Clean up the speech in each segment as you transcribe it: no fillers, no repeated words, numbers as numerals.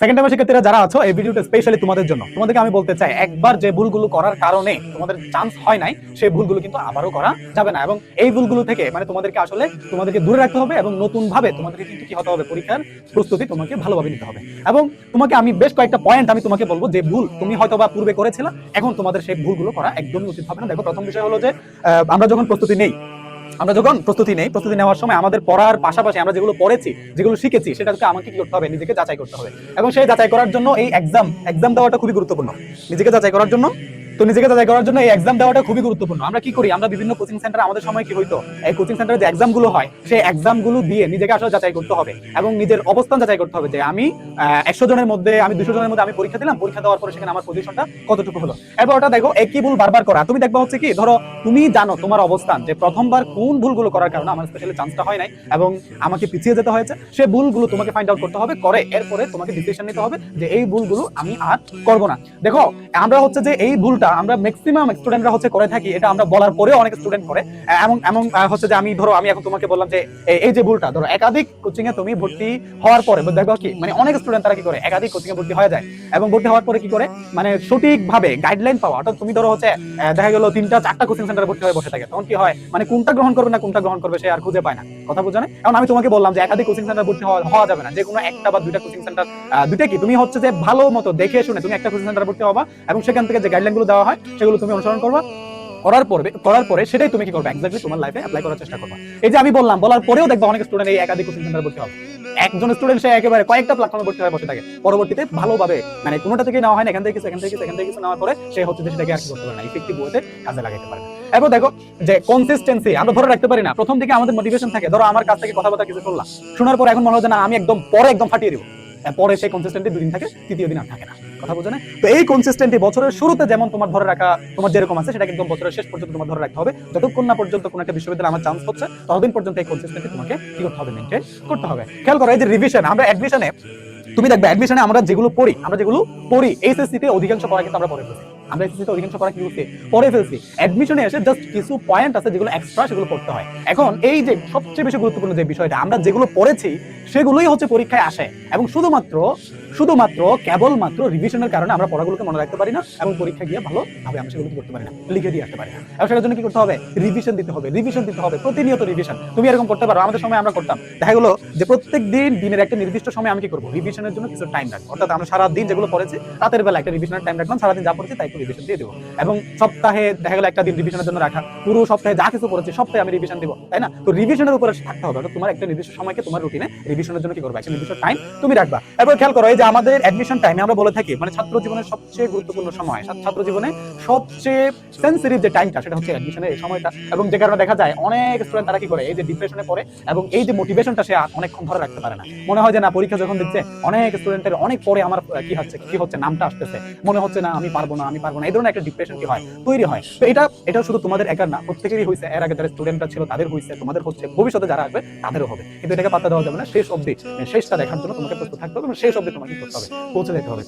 Second টাইমের শিক্ষার্থীরা যারা আছো, এই ভিডিওটা স্পেশালি তোমাদের জন্য। তোমাদেরকে আমি বলতে চাই, একবার যে ভুলগুলো করার কারণে তোমাদের চান্স হয় নাই, সেই ভুলগুলো কিন্তু আবারও করা যাবে না। এবং এই ভুলগুলো থেকে মানে তোমাদেরকে দূরে রাখতে হবে এবং নতুন ভাবে তোমাদেরকে কিন্তু কি হতে হবে, পরীক্ষার প্রস্তুতি তোমাকে ভালোভাবে নিতে হবে। এবং তোমাকে আমি বেশ কয়েকটা পয়েন্ট আমি তোমাকে বলবো, যে ভুল তুমি হয়তো বা পূর্বে করেছিলে, এখন তোমাদের সেই ভুলগুলো করা একদমই উচিত হবে না। দেখো, প্রথম বিষয় হলো যে আমরা যখন প্রস্তুতি নেওয়ার সময় আমাদের পড়ার পাশাপাশি আমরা যেগুলো পড়েছি, যেগুলো শিখেছি, সেটাকে আমাকে কি করতে হবে, নিজেকে যাচাই করতে হবে। এবং সেই যাচাই করার জন্য এই এক্সাম দেওয়াটা খুবই গুরুত্বপূর্ণ। নিজেকে যাচাই করার জন্য এই এক্সাম দেওয়াটা খুবই গুরুত্বপূর্ণ। আমরা কি করি, আমরা বিভিন্ন কোচিং সেন্টারে আমাদের সময় কি হইতো, এই কোচিং সেন্টারে যে এক্সামগুলো হয়, সেই এক্সামগুলো দিয়ে নিজেকে আসলে যাচাই করতে হবে এবং নিজের অবস্থান যাচাই করতে হবে, যে আমি 100 জনের মধ্যে, আমি 200 জনের মধ্যে আমি পরীক্ষা দিলাম, পরীক্ষা দেওয়ার পরে সেখানে আমার পজিশনটা কতটুকু হলো। এবার ওটা দেখো, একই ভুল বারবার করা। তুমি দেখবা হচ্ছে কি, ধরো তুমি জানো তোমার অবস্থান, যে প্রথমবার কোন ভুলগুলো করার কারণে আমার স্পেশালি চান্সটা হয় নাই এবং আমাকে পিছিয়ে যেতে হয়েছে, সেই ভুলগুলো তোমাকে ফাইন্ড আউট করতে হবে। করে এরপরে তোমাকে ডিসিশন নিতে হবে যে এই ভুলগুলো আমি আর করব না। দেখো, আমরা হচ্ছে যে এই ভুলটা আমরা ম্যাক্সিমাম স্টুডেন্টরা হচ্ছে করে থাকি, এটা আমরা বলার পরেও অনেক স্টুডেন্ট করে। এমন এমন হচ্ছে যে আমি এখন তোমাকে বললাম যে এই যে ভুলটা, ধরো একাধিক কোচিং এ তুমি ভর্তি হওয়ার পরে দেখো কি, মানে অনেক স্টুডেন্ট তারা কি করে, একাধিক কোচিং এ ভর্তি হয়ে যায় এবং ভর্তি হওয়ার পরে কি করে, মানে সঠিকভাবে গাইডলাইন পাওয়া, অর্থাৎ তুমি ধরো হচ্ছে দেখা গেল 3টা 4টা কোচিং সেন্টারে ভর্তি হয়ে বসে থাকে, তখন কি হয়, মানে কোনটা গ্রহণ করবে না কোনটা গ্রহণ করবে সে আর খুঁজে পায় না। কথা বুঝো না? এখন আমি তোমাকে বললাম যে একাধিক কোচিং সেন্টার ভর্তি হওয়া যাবে না, যে কোনো একটা বা দুইটা কোচিং সেন্টার, দুইটা কি, তুমি হচ্ছে যে ভালো মতো দেখে শুনে তুমি একটা কোচিং সেন্টারে ভর্তি হবা এবং সেখান থেকে যে গাইডলাইন গুলো দেওয়া হয় সেগুলো তুমি অনুসরণ করবা। করার পরে সেটাই তুমি কি করবে, এক্স্যাক্টলি তোমার লাইফে অ্যাপ্লাই করার চেষ্টা করবা। এই যে আমি বললাম, বলার পরেও দেখবা অনেক স্টুডেন্ট এই একাধিক কোচিং সেন্টারে ভর্তি হবে। একজন স্টুডেন্ট সে একেবারে কয়েকটা প্ল্যাটফর্মে ভর্তি হয়ে বসে থাকে, পরবর্তীতে ভালোভাবে মানে কোনোটা থেকে নেওয়া হয় না, এখান থেকে কিছু নেওয়ার পরে সে হচ্ছে যে সেটাকে আর কি করতে পারে না, ইফেক্টিভ ওয়েতে কাজে লাগাতে পারে না। এবার দেখো যে কনসিস্টেন্সি আমরা ধরে রাখতে পারি না। প্রথম দিকে আমাদের মোটিভেশন থাকে, ধরো আমার কাছ থেকে কথাবার্তা কিছু শুনলাম, শোনার পর এখন মনে হয় যে না, আমি একদম ফাটিয়ে দিব, পরে সেই কনসিস্টেন্সি 2 দিন থাকে, তৃতীয় দিন আর থাকে না। কথা বুঝো না? তো এই কনসিস্টেন্সি বছরের শুরুতে যেমন তোমার ধরে রাখা, তোমার যেরকম আছে সেটাকে একদম বছরের শেষ পর্যন্ত তোমার ধরে রাখতে হবে। যতক্ষণ না পর্যন্ত কোনো একটা বিশ্ববিদ্যালয়ে আমার চান্স হচ্ছে, ততদিন পর্যন্ত এই কনসিস্টেন্সি তোমাকে কি করতে হবে, মেইনটেইন করতে হবে। খেয়াল করো, এই যে রিভিশন, আমরা অ্যাডমিশনে, তুমি দেখবে অ্যাডমিশনে আমরা যেগুলো পড়ি এইচএসসি তে অধিকাংশ পড়া কিন্তু আমরা পড়ে ফেলছি। আমরা এইচএসসি তে অধিকাংশ পড়া কি করছি, পড়ে ফেলছি। অ্যাডমিশনে এসে জাস্ট কিছু পয়েন্ট আছে যেগুলো এক্সট্রা, সেগুলো পড়তে হয়। এখন এই যে সবচেয়ে বেশি গুরুত্বপূর্ণ যে বিষয়টা, আমরা যেগুলো পড়েছি সেগুলোই হচ্ছে পরীক্ষায় আসে এবং শুধুমাত্র কেবলমাত্র রিভিশনের কারণে আমরা পড়াগুলোকে মনে রাখতে পারি না এবং পরীক্ষা গিয়ে ভালোভাবে আমরা সেগুলো করতে পারি না, লিখে দিয়ে আসতে পারি না। এবং সেটার জন্য কি করতে হবে, রিভিশন দিতে হবে, প্রতিনিয়ত রিভিশন। তুমি এরকম করতে পারো, আমাদের সময় আমরা করতাম, দেখা গেলো যে প্রত্যেক দিনের একটা নির্দিষ্ট সময় আমি কি করবো, রিভিশনের জন্য কিছু টাইম রাখবো। অর্থাৎ আমরা সারাদিন যেগুলো পড়েছি রাতের বেলা একটা রিভিশনের টাইম রাখলাম, সারাদিন যা পড়েছি তাই একটু রিভিশন দিয়ে দেবো। এবং সপ্তাহে দেখা গেলো একটা দিন রিভিশনের জন্য রাখা, পুরো সপ্তাহে যা কিছু পড়েছি সপ্তাহে আমি রিভিশন দিব, তাই না? তো রিভিশনের উপরে থাকতে হবে। তোমার একটা নির্দিষ্ট সময়কে তোমার রুটিনে রিভিশনের জন্য কি করবে, একটা নির্দিষ্ট টাইম তুমি রাখবা। এবার খেয়াল করো, এই যে আমাদের অ্যাডমিশন টাইমে আমরা বলে থাকি, মানে ছাত্র জীবনের সবচেয়ে গুরুত্বপূর্ণ সময়, ছাত্র জীবনে সবচেয়ে সেন্সিটিভ যে টাইমটা, সেটা হচ্ছে অ্যাডমিশনের এই সময়টা। এবং যে কারণে দেখা যায় অনেক স্টুডেন্ট তারা কি করে, এই যে ডিপ্রেশনে পড়ে এবং এই যে মোটিভেশনটা সে অনেকক্ষণ ধরে রাখতে পারে না। মনে হয় যে না, পরীক্ষা যখন দিচ্ছে অনেক স্টুডেন্টের অনেক পরে আমার কি হচ্ছে নামটা আসতেছে, মনে হচ্ছে না আমি পারবো না, এই ধরনের একটা ডিপ্রেশন কি হয়, তৈরি হয়। তো এটা শুধু তোমাদের একার না, প্রত্যেকেরই হয়েছে। এর আগে যারা স্টুডেন্টরা ছিল তাদের হয়েছে, তোমাদের হচ্ছে, ভবিষ্যতে যারা আসবে তাদেরও হবে। কিন্তু এটাকে পাত্তা দেওয়া যাবে না। শেষ অবধি, শেষটা দেখার জন্য তোমাকে প্রস্তুত থাকতে হবে এবং শেষ অবধি তোমাকে করতে হবে, পৌঁছে যেতে হবে।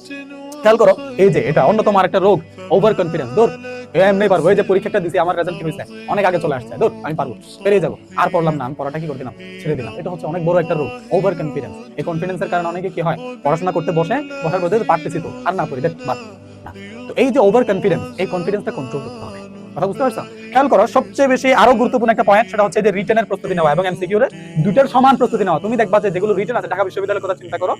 খেয়াল করো, এই যে এটা অন্যতম আরেকটা রোগ, ওভার কনফিডেন্স। দূর, এমনি পারবো, এই যে পরীক্ষাটা দিছি, আমার রেজাল্ট কি হয়েছে, অনেক আগে চলে আসছে, দূর আমি পারবো, পেরিয়ে যাবো, আর পড়লাম না, আমি পড়াটা কি করে দিলাম, ছেড়ে দিলাম। এটা হচ্ছে অনেক বড় একটা রোগ, ওভার কনফিডেন্স। এই কনফিডেন্সের কারণে অনেকে কি হয়, পড়াশোনা করতে বসার পর পারতেছি তো, আর না পড়ি বাদ না। তো এই যে ওভার কনফিডেন্স, এই কনফিডেন্সটা কন্ট্রোল করতে হবে। কথা বুঝতে পারছো? খেয়াল করো, সবচেয়ে বেশি আরো গুরুত্বপূর্ণ একটা পয়েন্ট, সেটা হচ্ছে যে রিটেনের প্রস্তুতি নেওয়া এবং এমসিকিউ এর দুইটার সমান প্রস্তুতি নেওয়া। তুমি দেখবা যে যেগুলো রিটেন আছে, ঢাকা বিশ্ববিদ্যালয়ের কথা চিন্তা করো,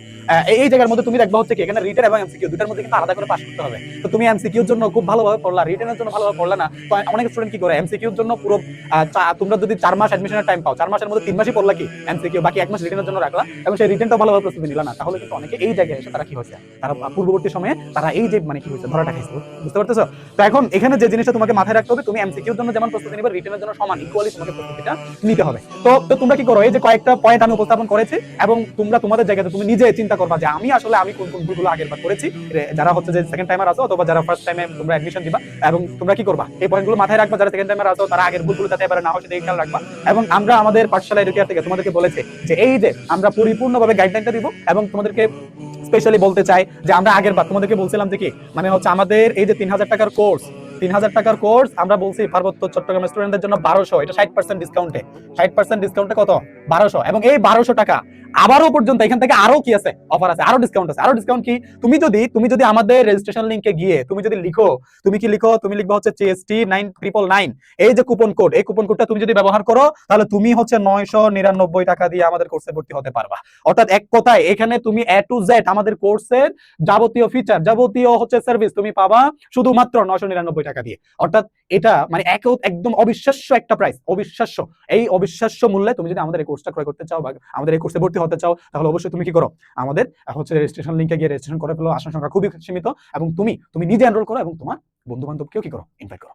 এই জায়গার মধ্যে তুমি দেখবা হচ্ছে কি, এখানে রিটেন এবং এমসিকিউ দুটার মধ্যে কিন্তু আলাদা করে পাস করতে হবে। তো তুমি এমসিকিউ এর জন্য খুব ভালোভাবে পড়লা, রিটেনের জন্য ভালোভাবে পড়লা না। তো অনেক স্টুডেন্ট কি করে, এমসিকিউ এর জন্য পুরো তোমরা যদি 4 মাস অ্যাডমিশনের টাইম পাও, 4 মাসের মধ্যে 3 মাসই পড়লা কি এমসিকিউ, বাকি 1 মাস রিটেনের জন্য রাখলা এবং সেই রিটেনটাও ভালোভাবে প্রস্তুতি নিলা না। তাহলে কিন্তু অনেকে এই জায়গায় এসে তারা কি হয়েছে, তারা পূর্ববর্তী সময়ে তারা এই যে মানে কি হয়েছে, ধরাটা খাইছে। বুঝতে পারতেছো? তো এখন এখানে যে জিনিসটা তোমাকে মাথায় রাখতে হবে, তুমি এমসিকিউ এর জন্য যেমন প্রস্তুতি নিবে, রিটেনের জন্য সমান ইকুয়ালি তোমাকে প্রস্তুতিটা নিতে হবে। তো তোমরা কি করো, এই যে কয়েকটা পয়েন্ট আমি উপস্থাপন করেছি এবং তোমরা তোমাদের জায়গাতে তুমি নিজে চিন্তা করবা যে আমি আসলে কোন ভুলগুলো আগের বার করেছি, যারা হচ্ছে যে সেকেন্ড টাইমার আছো অথবা যারা ফার্স্ট টাইমে তোমরা অ্যাডমিশন দিবা, এবং তোমরা কি করবা, এই পয়েন্টগুলো মাথায় রাখবা। যারা সেকেন্ড টাইমার আছো তারা আগের ভুলগুলো যাতে এবারে না হয় সেটা খেয়াল রাখবা। এবং আমরা আমাদের পাঠশালা এডুকেয়ার থেকে তোমাদেরকে বলেছি যে এই যে আমরা পরিপূর্ণভাবে গাইডলাইনটা দিব এবং তোমাদেরকে স্পেশালি বলতে চাই যে আমরা আগের বার তোমাদেরকে বলছিলাম যে কি, মানে হচ্ছে আমাদের এই যে 3000 টাকার কোর্স, 3000 টাকার কোর্স আমরা বলছি পার্বত্য চট্টগ্রামের স্টুডেন্টদের জন্য 1200, এটা 60% ডিসকাউন্টে, 60% ডিসকাউন্টে কত, 1200। এবং এই 1200 টাকা আবারও পর্যন্ত এখান থেকে আরো কি আছে, অফার আছে, আরো ডিসকাউন্ট আছে। আরো ডিসকাউন্ট কি, তুমি যদি আমাদের রেজিস্ট্রেশন লিংকে গিয়ে তুমি যদি লিখো, তুমি কি লিখো, তুমি লিখবা হচ্ছে CST 9999, এই যে কুপন কোড, এই কুপন কোডটা তুমি যদি ব্যবহার করো তাহলে তুমি হচ্ছে 999 টাকা দিয়ে আমাদের কোর্সে ভর্তি হতে পারবা। অর্থাৎ এক কথায় এখানে তুমি A to Z আমাদের কোর্সের যাবতীয় ফিচার, যাবতীয় হচ্ছে সার্ভিস তুমি পাবা শুধুমাত্র 999 টাকা দিয়ে। অর্থাৎ এটা মানে একদম অবিশ্বাস্য একটা প্রাইস, অবিশ্বাস্য। এই অবিশ্বাস্য মূল্যে তুমি যদি আমাদের এই কোর্সটা ক্রয় করতে চাও বা আমাদের এই কোর্সে ভর্তি হতে চাও, তাহলে অবশ্যই তুমি কি করো, আমাদের হচ্ছে রেজিস্ট্রেশন লিংকে গিয়ে রেজিস্ট্রেশন করে ফেলো। আসন সংখ্যা খুবই সীমিত, এবং তুমি নিজে এনরোল করো এবং তোমার বন্ধু বান্ধবকেও কি করো, ইনভাইট করো।